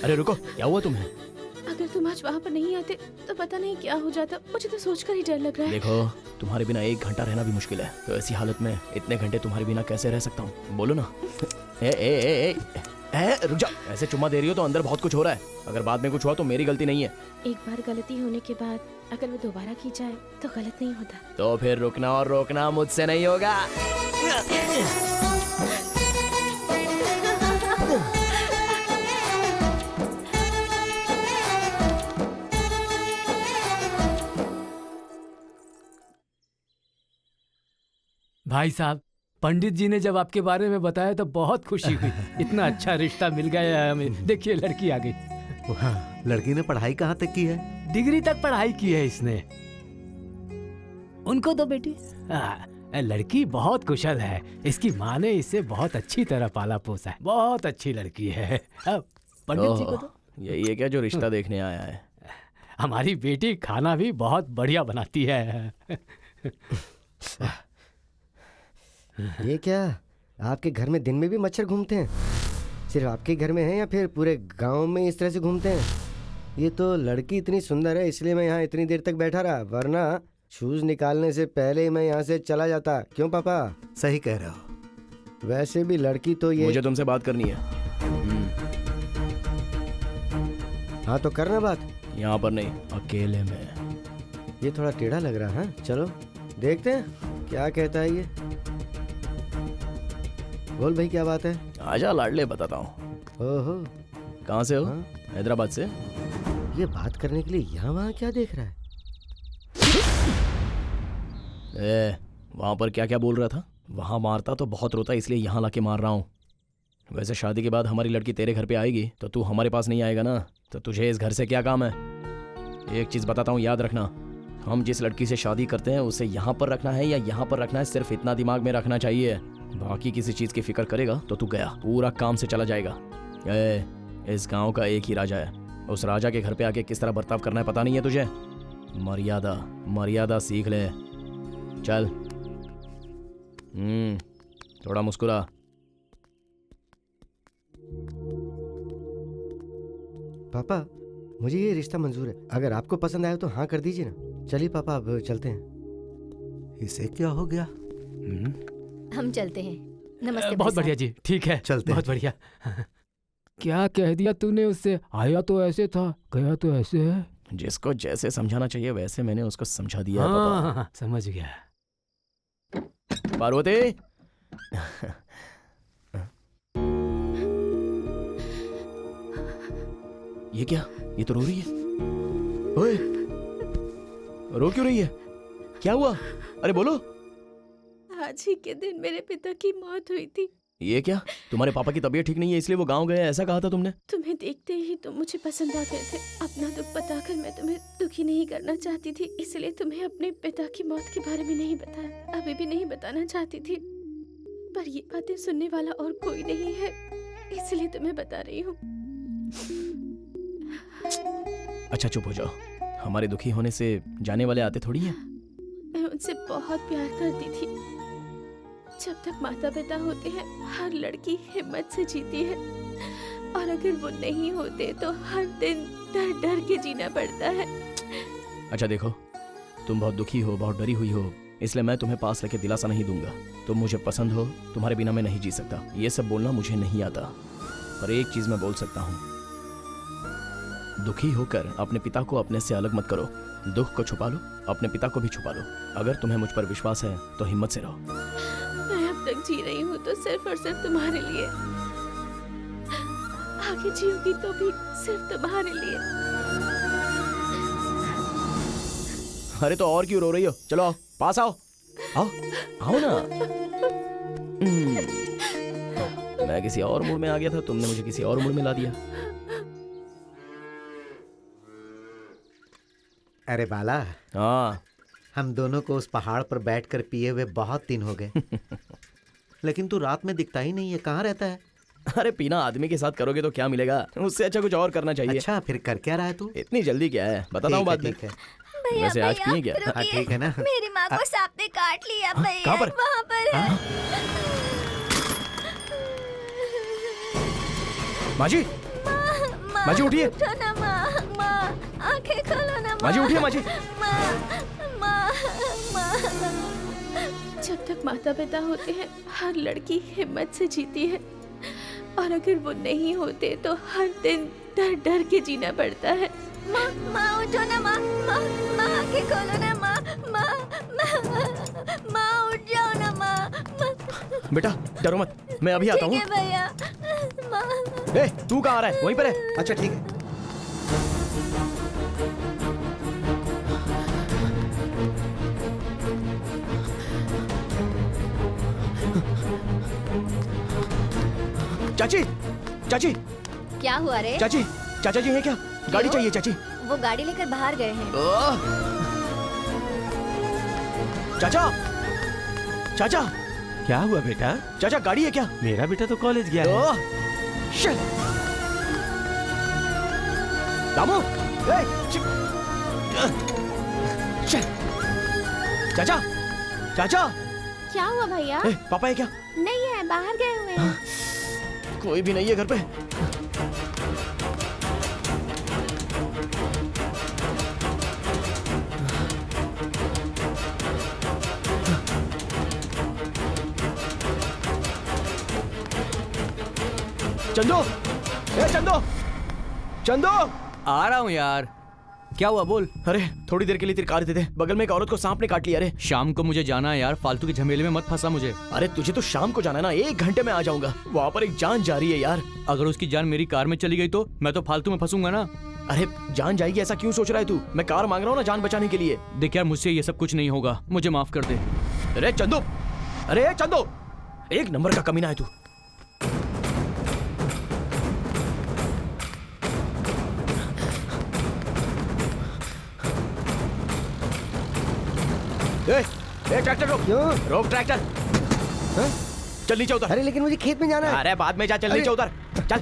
अरे रुको, क्या हुआ तुम्हें? अगर तुम आज वहाँ पर नहीं आते तो पता नहीं क्या हो जाता। मुझे तो सोचकर ही डर लग रहा है। देखो, तुम्हारे बिना 1 घंटा रहना भी मुश्किल है, तो ऐसी हालत में इतने घंटे तुम्हारे बिना कैसे रह सकता हूँ? बोलो ना। ए, ए, ए, ए, ए, रुक जा। ऐसे चुम्मा दे रही हो तो अंदर बहुत कुछ हो रहा है। अगर बाद में कुछ हुआ तो मेरी गलती नहीं है। एक बार गलती होने के बाद अगर वो दोबारा की जाए तो गलत नहीं होता। तो फिर रुकना और रोकना मुझसे नहीं होगा। भाई साहब, पंडित जी ने जब आपके बारे में बताया तो बहुत खुशी हुई। इतना अच्छा रिश्ता मिल गया है हमें। देखिए, लड़की आ गई। वाह, लड़की ने पढ़ाई कहाँ तक की है? डिग्री तक पढ़ाई की है इसने। उनको तो बेटी लड़की बहुत कुशल है। इसकी माँ ने इसे बहुत अच्छी तरह पाला पोसा है। बहुत अच्छी लड़की है। अब पंडित जी को तो यही है क्या जो रिश्ता देखने आया है? हमारी बेटी खाना भी बहुत बढ़िया बनाती है। ये क्या, आपके घर में दिन में भी मच्छर घूमते हैं? सिर्फ आपके घर में हैं या फिर पूरे गांव में इस तरह से घूमते हैं? ये तो लड़की इतनी सुंदर है इसलिए मैं यहाँ इतनी देर तक बैठा रहा, वरना शूज निकालने से पहले ही मैं यहाँ से चला जाता। क्यों पापा? सही कह रहे हो। वैसे भी लड़की तो ये। मुझे तुमसे बात करनी है। हाँ तो करना बात। यहाँ पर नहीं, अकेले में। ये थोड़ा टेढ़ा लग रहा है। चलो देखते हैं क्या कहता है ये। बोल भाई, क्या बात है? आजा लाडले, बताता हूँ। ओहो, कहाँ से हो? हाँ? हैदराबाद से। ये बात करने के लिए यहाँ वहाँ क्या देख रहा है? वहाँ पर क्या क्या बोल रहा था? वहाँ मारता तो बहुत रोता, इसलिए यहाँ लाके मार रहा हूँ। वैसे शादी के बाद हमारी लड़की तेरे घर पे आएगी तो तू हमारे पास नहीं आएगा ना, तो तुझे इस घर से क्या काम है? एक चीज़ बताता हूँ, याद रखना। हम जिस लड़की से शादी करते हैं उसे यहाँ पर रखना है या यहाँ पर रखना है, सिर्फ इतना दिमाग में रखना चाहिए। बाकी किसी चीज़ की फिक्र करेगा तो तू गया, पूरा काम से चला जाएगा। इस गांव का एक ही राजा है, उस राजा के घर पे आके किस तरह बर्ताव करना है पता नहीं है तुझे? मर्यादा मर्यादा सीख ले। चल। थोड़ा मुस्कुरा। पापा, मुझे ये रिश्ता मंजूर है। अगर आपको पसंद आया तो हाँ कर दीजिए ना। चलिए पापा, अब चलते हैं। इसे क्या हो गया? हम चलते हैं। नमस्ते। बहुत बढ़िया जी, ठीक है, चलते हैं। बहुत बढ़िया। क्या कह दिया तूने उससे? आया तो ऐसे था, गया तो ऐसे है। जिसको जैसे समझाना चाहिए वैसे मैंने उसको समझा दिया है हाँ, पापा। समझ गया। पार्वती। ये क्या? ये तो रो रही है। ओए, रो क्यों रही है? क्या हुआ? अरे बोलो। आज ही के दिन मेरे पिता की मौत हुई थी। ये क्या? तुम्हारे पापा की तबीयत ठीक नहीं है इसलिए वो गांव गए, ऐसा कहा था तुमने? तुम्हें देखते ही तुम मुझे पसंद आ गए थे। अपना दुख बताकर मैं तुम्हें दुखी नहीं करना चाहती थी, इसलिए तुम्हें अपने पिता की मौत के बारे में नहीं बताया। अभी भी नहीं बताना चाहती थी, पर ये बातें सुनने वाला और कोई नहीं है, इसलिए तुम्हें बता रही हूँ। अच्छा चुप हो जाओ, हमारे दुखी होने से जाने वाले आते थोड़ी हैं। मैं उनसे बहुत प्यार करती थी। जब तक माता पिता होते हैं हर लड़की हिम्मत से जीती है, और अगर वो नहीं होते तो हर दिन डर डर के जीना पड़ता है। अच्छा देखो, तुम बहुत दुखी हो, बहुत डरी हुई हो, इसलिए मैं तुम्हें पास लेके दिलासा नहीं दूंगा। तुम मुझे पसंद हो, तुम्हारे बिना मैं नहीं जी सकता। ये सब बोलना मुझे नहीं आता, पर एक चीज मैं बोल सकता हूँ, दुखी होकर अपने पिता को अपने से अलग मत करो। दुख को छुपा लो, अपने पिता को भी छुपा लो। अगर तुम्हें मुझ पर विश्वास है तो हिम्मत से रहो। मैं अब तक जी रही हूँ तो सिर्फ और सिर्फ तुम्हारे लिए, आगे जीऊंगी तो भी सिर्फ तुम्हारे लिए। अरे तो और क्यों रो रही हो? चलो आओ, पास आओ। आओ आओ ना। मैं किसी और मूड में आ गया था, तुमने मुझे किसी और मूड में ला दिया। अरे बाला, हाँ, हम दोनों को उस पहाड़ पर बैठकर पिए हुए बहुत दिन हो गए। लेकिन तू रात में दिखता ही नहीं है, कहाँ रहता है? अरे पीना आदमी के साथ करोगे तो क्या मिलेगा? उससे अच्छा कुछ और करना चाहिए। अच्छा, फिर कर क्या रहा है तू? इतनी जल्दी क्या है, बताता हूँ बाद में। ठीक है। वैसे आज पिए क्या? हाँ ठीक है ना। मेरी माँ को सांप ने काट लिया भैया। कहाँ पर? वहाँ पर है। माजी, माँ माजी उठिए। उठो ना माँ, माँ आंखें खोलो ना माँ। माजी उठिए माजी। माँ, माँ, माँ। जब तक माता पिता होते हैं हर लड़की हिम्मत से जीती है, और अगर वो नहीं होते तो हर दिन डर डर के जीना पड़ता है। माँ, माँ उठो ना माँ, माँ, माँ आंखें खोलो ना माँ, माँ, माँ, माँ उठ जाओ ना माँ, माँ। बेटा डरो मत, मैं अभी आता ठीक हूँ। है भैया। माँ। ए तू कहाँ आ रहा है? वहीं पर है। अच्छा ठीक है। चाची चाची क्या हुआ रे? चाची, चाचा जी हैं क्या? गाड़ी क्यों? चाहिए चाची। वो गाड़ी लेकर बाहर गए हैं। आह! चाचा चाचा क्या हुआ बेटा? चाचा गाड़ी है क्या? मेरा बेटा तो कॉलेज गया है। आह! शिट! दामू ए, शिट! चाचा चाचा क्या हुआ भैया? ए, पापा है क्या? नहीं है, बाहर गए हुए हैं। कोई भी नहीं है घर पे। चंदू, ए चंदू, चंदू। आ रहा हूँ यार। क्या हुआ बोल। अरे थोड़ी देर के लिए तेरी कार दे दे, बगल में एक औरत को सांप ने काट लिया। अरे शाम को मुझे जाना है यार, फालतू के झमेले में मत फंसा मुझे। अरे तुझे तो शाम को जाना है ना, 1 घंटे में आ जाऊंगा। वहाँ पर एक जान जा रही है यार। अगर उसकी जान मेरी कार में चली गई तो मैं तो फालतू में फंसूंगा ना। अरे जान जाएगी ऐसा क्यों सोच रहा है तू? मैं कार मांग रहा हूँ ना जान बचाने के लिए। देख यार, मुझसे ये सब कुछ नहीं होगा, मुझे माफ कर दे। अरे चंदू, अरे चंदू, एक नंबर का कमीना है तू। ट्रैक्टर रोक। क्यों? रोक ट्रैक्टर। हाँ? चल नीचे उतर। अरे लेकिन मुझे खेत में जाना है। अरे बाद में जा, चल अरे- नीचे उतर। चल।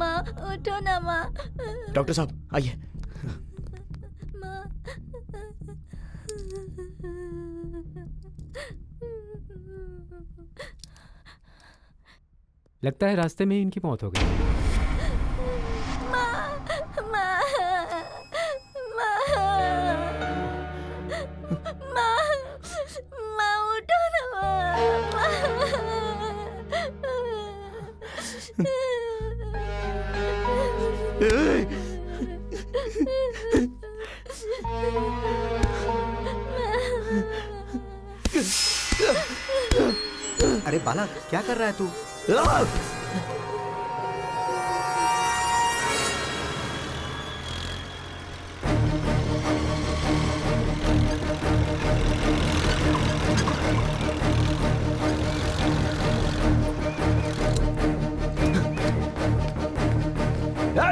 माँ उठो ना माँ, डॉक्टर साहब आइए। माँ। लगता है रास्ते में ही इनकी मौत हो गई। माँ, माँ, माँ, माँ, माँ उठो ना अरे बालक क्या कर रहा है तू?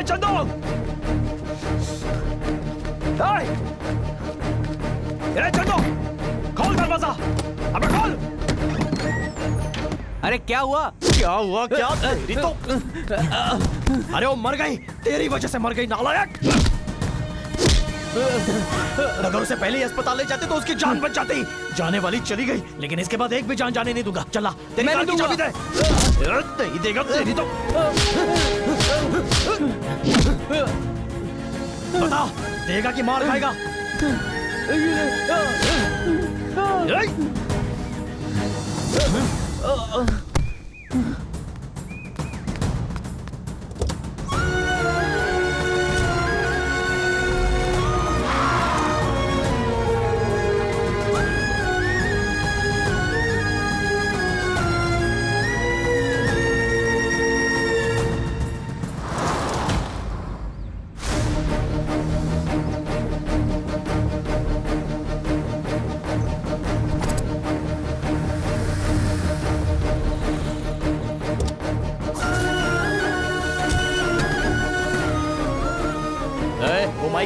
चंदू, चंदू, खोल दरवाजा। अबे खोल। अरे क्या हुआ? क्या हुआ? क्या तेरी तो अरे वो मर गई, तेरी वजह से मर गई नालायक। अगर उसे पहले ही अस्पताल ले जाते तो उसकी जान बच जाती। जाने वाली चली गई, लेकिन इसके बाद एक भी जान जाने नहीं दूंगा। चला, तेरी मैं कार नहीं की चाबी दूंगा। दे। नहीं देगा तेरी तो। बता, देगा कि मार खाएगा?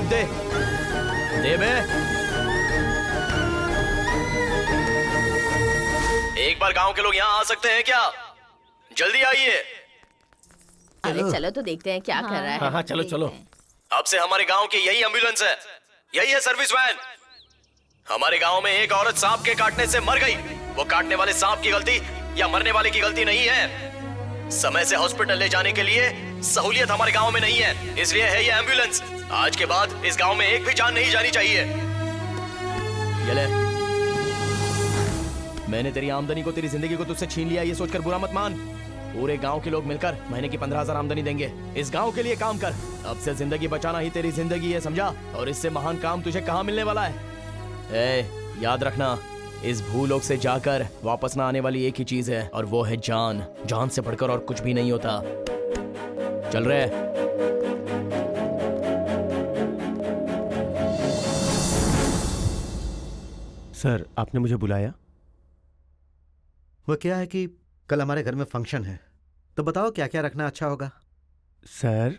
बाइक दे बे। एक बार गांव के लोग यहाँ आ सकते हैं क्या? जल्दी आइए। अरे चलो तो देखते हैं क्या कर रहा है। हाँ चलो चलो। अब से हमारे गांव की यही एम्बुलेंस है, यही है सर्विस वैन। हमारे गांव में एक औरत सांप के काटने से मर गई। वो काटने वाले सांप की गलती या मरने वाले की गलती नहीं है। समय से हॉस्पिटल ले जाने के लिए सहूलियत हमारे गांव में नहीं है, इसलिए है ये एम्बुलेंस। आज के बाद इस गांव में एक भी जान नहीं जानी चाहिए। ये ले, मैंने तेरी आमदनी को, तेरी जिंदगी को तुझसे छीन लिया, ये सोचकर बुरा मत मान। पूरे गांव के लोग मिलकर महीने की 15,000 आमदनी देंगे। इस गांव के लिए काम कर। अब से जिंदगी बचाना ही तेरी जिंदगी है, समझा? और इससे महान काम तुझे कहाँ मिलने वाला है? याद रखना, इस भूलोक से जाकर वापस ना आने वाली एक ही चीज है, और वो है जान। जान से बढ़कर और कुछ भी नहीं होता। चल रहे। सर, आपने मुझे बुलाया? वो क्या है कि कल हमारे घर में फंक्शन है, तो बताओ क्या क्या रखना अच्छा होगा? सर,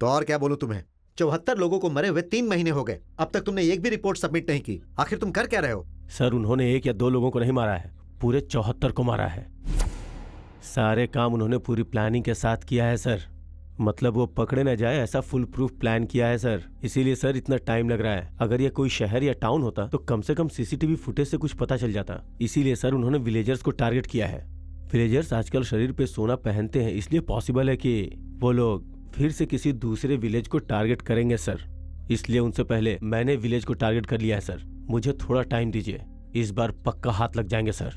तो और क्या बोलूं तुम्हें? 74 लोगों को मरे हुए 3 महीने हो गए, अब तक तुमने एक भी रिपोर्ट सबमिट नहीं की। आखिर तुम कर क्या रहे हो? सर, उन्होंने 1 या 2 लोगों को नहीं मारा है, पूरे 74 को मारा है। सारे काम उन्होंने पूरी प्लानिंग के साथ किया है सर। मतलब वो पकड़े न जाए ऐसा फुल प्रूफ प्लान किया है सर। इसीलिए सर इतना टाइम लग रहा है। अगर ये कोई शहर या टाउन होता तो कम से कम सीसीटीवी फुटेज से कुछ पता चल जाता। इसीलिए सर उन्होंने विलेजर्स को टारगेट किया है। विलेजर्स आजकल शरीर पे सोना पहनते हैं, इसलिए पॉसिबल है कि वो लोग फिर से किसी दूसरे विलेज को टारगेट करेंगे सर। इसलिए उनसे पहले मैंने विलेज को टारगेट कर लिया है सर। मुझे थोड़ा टाइम दीजिए, इस बार पक्का हाथ लग जाएंगे सर।